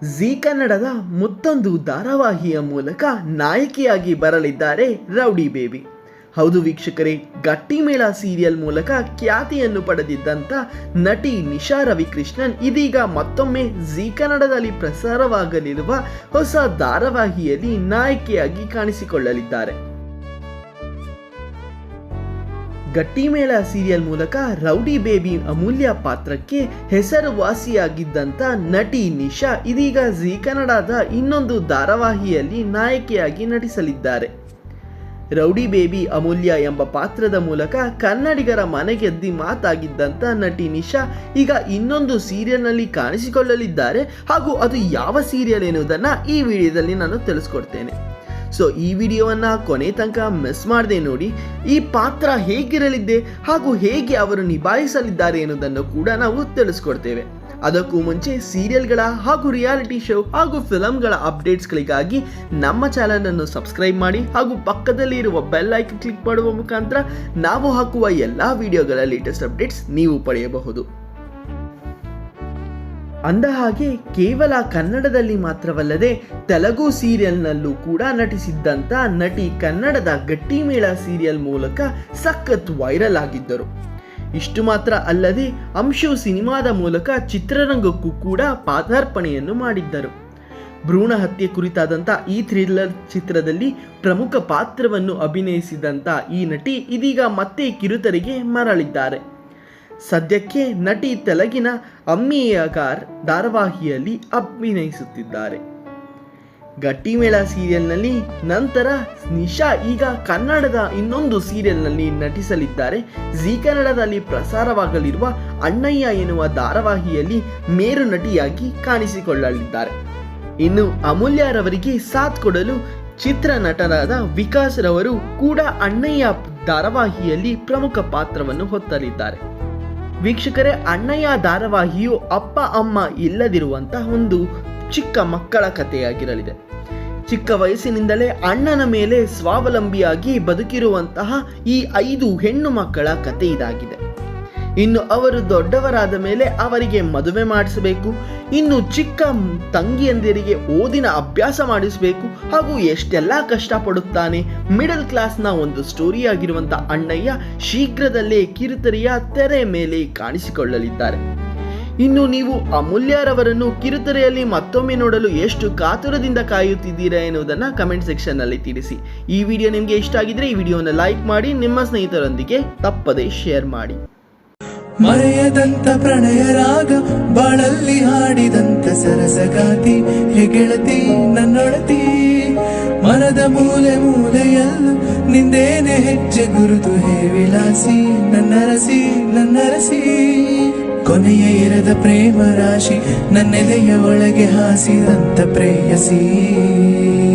ಜೀ ಕನ್ನಡದ ಮತ್ತೊಂದು ಧಾರಾವಾಹಿಯ ಮೂಲಕ ನಾಯಕಿಯಾಗಿ ಬರಲಿದ್ದಾರೆ ರೌಡಿ ಬೇಬಿ. ಹೌದು ವೀಕ್ಷಕರೇ, ಗಟ್ಟಿಮೇಳ ಸೀರಿಯಲ್ ಮೂಲಕ ಖ್ಯಾತಿಯನ್ನು ಪಡೆದಿದ್ದಂಥ ನಟಿ ನಿಶಾ ರವಿಕೃಷ್ಣನ್ ಇದೀಗ ಮತ್ತೊಮ್ಮೆ ಜೀ ಕನ್ನಡದಲ್ಲಿ ಪ್ರಸಾರವಾಗಲಿರುವ ಹೊಸ ಧಾರಾವಾಹಿಯಲ್ಲಿ ನಾಯಕಿಯಾಗಿ ಕಾಣಿಸಿಕೊಳ್ಳಲಿದ್ದಾರೆ. ಗಟ್ಟಿಮೇಳ ಸೀರಿಯಲ್ ಮೂಲಕ ರೌಡಿ ಬೇಬಿ ಅಮೂಲ್ಯ ಪಾತ್ರಕ್ಕೆ ಹೆಸರುವಾಸಿಯಾಗಿದ್ದಂಥ ನಟಿ ನಿಶಾ ಇದೀಗ ಜೀ ಕನ್ನಡದ ಇನ್ನೊಂದು ಧಾರಾವಾಹಿಯಲ್ಲಿ ನಾಯಕಿಯಾಗಿ ನಟಿಸಲಿದ್ದಾರೆ. ರೌಡಿ ಬೇಬಿ ಅಮೂಲ್ಯ ಎಂಬ ಪಾತ್ರದ ಮೂಲಕ ಕನ್ನಡಿಗರ ಮನೆಗೆದ್ದಿ ಮಾತಾಗಿದ್ದಂಥ ನಟಿ ನಿಶಾ ಈಗ ಇನ್ನೊಂದು ಸೀರಿಯಲ್ನಲ್ಲಿ ಕಾಣಿಸಿಕೊಳ್ಳಲಿದ್ದಾರೆ. ಹಾಗೂ ಅದು ಯಾವ ಸೀರಿಯಲ್ ಎನ್ನುವುದನ್ನು ಈ ವಿಡಿಯೋದಲ್ಲಿ ನಾನು ತಿಳಿಸ್ಕೊಡ್ತೇನೆ. ಸೊ ಈ ವಿಡಿಯೋವನ್ನು ಕೊನೆ ತನಕ ಮಿಸ್ ಮಾಡದೆ ನೋಡಿ. ಈ ಪಾತ್ರ ಹೇಗಿರಲಿದೆ ಹಾಗೂ ಹೇಗೆ ಅವರು ನಿಭಾಯಿಸಲಿದ್ದಾರೆ ಎನ್ನುವುದನ್ನು ಕೂಡ ನಾವು ತಿಳಿಸ್ಕೊಡ್ತೇವೆ. ಅದಕ್ಕೂ ಮುಂಚೆ ಸೀರಿಯಲ್ಗಳ ಹಾಗೂ ರಿಯಾಲಿಟಿ ಶೋ ಹಾಗೂ ಫಿಲಮ್ಗಳ ಅಪ್ಡೇಟ್ಸ್ಗಳಿಗಾಗಿ ನಮ್ಮ ಚಾನಲನ್ನು ಸಬ್ಸ್ಕ್ರೈಬ್ ಮಾಡಿ ಹಾಗೂ ಪಕ್ಕದಲ್ಲಿ ಇರುವ ಬೆಲ್ ಐಕನ್ ಕ್ಲಿಕ್ ಮಾಡುವ ಮುಖಾಂತರ ನಾವು ಹಾಕುವ ಎಲ್ಲ ವಿಡಿಯೋಗಳ ಲೇಟೆಸ್ಟ್ ಅಪ್ಡೇಟ್ಸ್ ನೀವು ಪಡೆಯಬಹುದು. ಅಂದ ಹಾಗೆ ಕೇವಲ ಕನ್ನಡದಲ್ಲಿ ಮಾತ್ರವಲ್ಲದೆ ತೆಲುಗು ಸೀರಿಯಲ್ನಲ್ಲೂ ಕೂಡ ನಟಿಸಿದ್ದಂಥ ನಟಿ ಕನ್ನಡದ ಗಟ್ಟಿಮೇಳ ಸೀರಿಯಲ್ ಮೂಲಕ ಸಖತ್ ವೈರಲ್ ಆಗಿದ್ದರು. ಇಷ್ಟು ಮಾತ್ರ ಅಲ್ಲದೆ ಅಂಶು ಸಿನಿಮಾದ ಮೂಲಕ ಚಿತ್ರರಂಗಕ್ಕೂ ಕೂಡ ಪಾದಾರ್ಪಣೆಯನ್ನು ಮಾಡಿದ್ದರು. ಭ್ರೂಣ ಹತ್ಯೆ ಕುರಿತಾದಂಥ ಈ ಥ್ರಿಲ್ಲರ್ ಚಿತ್ರದಲ್ಲಿ ಪ್ರಮುಖ ಪಾತ್ರವನ್ನು ಅಭಿನಯಿಸಿದಂಥ ಈ ನಟಿ ಇದೀಗ ಮತ್ತೆ ಕಿರುತೆರೆಗೆ ಮರಳಿದ್ದಾರೆ. ಸದ್ಯಕ್ಕೆ ನಟಿ ತೆಲುಗಿನ ಅಮ್ಮಿಯಗಾರ್ ಧಾರಾವಾಹಿಯಲ್ಲಿ ಅಭಿನಯಿಸುತ್ತಿದ್ದಾರೆ. ಗಟ್ಟಿಮೇಳ ಸೀರಿಯಲ್ನಲ್ಲಿ ನಂತರ ನಿಶಾ ಈಗ ಕನ್ನಡದ ಇನ್ನೊಂದು ಸೀರಿಯಲ್ನಲ್ಲಿ ನಟಿಸಲಿದ್ದಾರೆ. ಜೀ ಕನ್ನಡದಲ್ಲಿ ಪ್ರಸಾರವಾಗಲಿರುವ ಅಣ್ಣಯ್ಯ ಎನ್ನುವ ಧಾರಾವಾಹಿಯಲ್ಲಿ ಮೇರು ನಟಿಯಾಗಿ ಕಾಣಿಸಿಕೊಳ್ಳಲಿದ್ದಾರೆ. ಇನ್ನು ಅಮೂಲ್ಯರವರಿಗೆ ಸಾಥ್ ಕೊಡಲು ಚಿತ್ರ ನಟರಾದ ವಿಕಾಸ್ ರವರು ಕೂಡ ಅಣ್ಣಯ್ಯ ಧಾರಾವಾಹಿಯಲ್ಲಿ ಪ್ರಮುಖ ಪಾತ್ರವನ್ನು ಹೊತ್ತಲಿದ್ದಾರೆ. ವೀಕ್ಷಕರೇ, ಅಣ್ಣಯ್ಯ ಧಾರಾವಾಹಿಯು ಅಪ್ಪ ಅಮ್ಮ ಇಲ್ಲದಿರುವಂತಹ ಒಂದು ಚಿಕ್ಕ ಮಕ್ಕಳ ಕಥೆಯಾಗಿರಲಿದೆ. ಚಿಕ್ಕ ವಯಸ್ಸಿನಿಂದಲೇ ಅಣ್ಣನ ಮೇಲೆ ಸ್ವಾವಲಂಬಿಯಾಗಿ ಬದುಕಿರುವಂತಹ ಈ 5 ಹೆಣ್ಣು ಮಕ್ಕಳ ಕಥೆ ಇದಾಗಿದೆ. ಇನ್ನು ಅವರು ದೊಡ್ಡವರಾದ ಮೇಲೆ ಅವರಿಗೆ ಮದುವೆ ಮಾಡಿಸಬೇಕು, ಇನ್ನು ಚಿಕ್ಕ ತಂಗಿಯಂದಿರಿಗೆ ಓದಿನ ಅಭ್ಯಾಸ ಮಾಡಿಸಬೇಕು, ಹಾಗೂ ಎಷ್ಟೆಲ್ಲ ಕಷ್ಟಪಡುತ್ತಾನೆ. ಮಿಡಲ್ ಕ್ಲಾಸ್ನ ಒಂದು ಸ್ಟೋರಿ ಆಗಿರುವಂಥ ಅಣ್ಣಯ್ಯ ಶೀಘ್ರದಲ್ಲೇ ಕಿರುತೆರೆಯ ತೆರೆ ಮೇಲೆ ಕಾಣಿಸಿಕೊಳ್ಳಲಿದ್ದಾರೆ. ಇನ್ನು ನೀವು ಅಮೂಲ್ಯರವರನ್ನು ಕಿರುತೆರೆಯಲ್ಲಿ ಮತ್ತೊಮ್ಮೆ ನೋಡಲು ಎಷ್ಟು ಕಾತುರದಿಂದ ಕಾಯುತ್ತಿದ್ದೀರಾ ಎನ್ನುವುದನ್ನು ಕಮೆಂಟ್ ಸೆಕ್ಷನ್ನಲ್ಲಿ ತಿಳಿಸಿ. ಈ ವಿಡಿಯೋ ನಿಮಗೆ ಇಷ್ಟ ಆಗಿದ್ರೆ ಈ ವಿಡಿಯೋನ ಲೈಕ್ ಮಾಡಿ, ನಿಮ್ಮ ಸ್ನೇಹಿತರೊಂದಿಗೆ ತಪ್ಪದೇ ಶೇರ್ ಮಾಡಿ. ಮರೆಯದಂತ ಪ್ರಣಯ ರಾಗ ಬಾಳಲ್ಲಿ ಹಾಡಿದಂತ ಸರಸಗಾತಿ ಹೆಗೆಳತಿ ನನ್ನೊಡತಿ, ಮನದ ಮೂಲೆ ಮೂಲೆಯಲ್ಲೂ ನಿಂದೇನೆ ಹೆಜ್ಜೆ ಗುರುತು ಹೇ ವಿಲಾಸಿ ನನ್ನರಸಿ ನನ್ನರಸಿ, ಕೊನೆಯ ಇರದ ಪ್ರೇಮ ರಾಶಿ ನನ್ನೆದೆಯ ಒಳಗೆ ಹಾಸಿದಂತ ಪ್ರೇಯಸಿ.